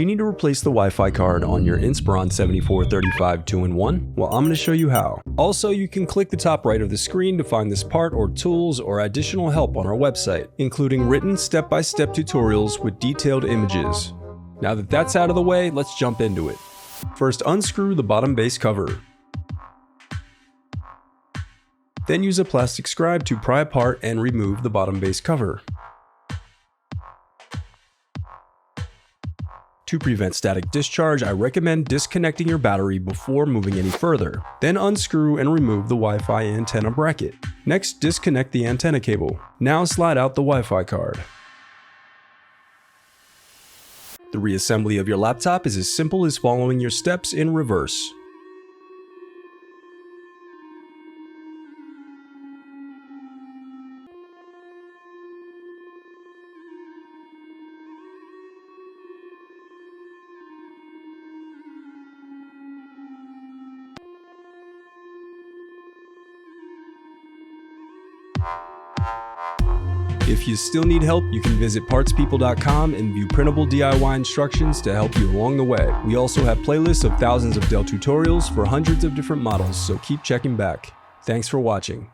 Do you need to replace the Wi-Fi card on your Inspiron 7435 2-in-1? Well, I'm going to show you how. Also, you can click the top right of the screen to find this part or tools or additional help on our website, including written step-by-step tutorials with detailed images. Now that that's out of the way, let's jump into it. First, unscrew the bottom base cover. Then use a plastic scribe to pry apart and remove the bottom base cover. To prevent static discharge, I recommend disconnecting your battery before moving any further. Then unscrew and remove the Wi-Fi antenna bracket. Next, disconnect the antenna cable. Now slide out the Wi-Fi card. The reassembly of your laptop is as simple as following your steps in reverse. If you still need help, you can visit partspeople.com and view printable DIY instructions to help you along the way. We also have playlists of thousands of Dell tutorials for hundreds of different models, so keep checking back. Thanks for watching.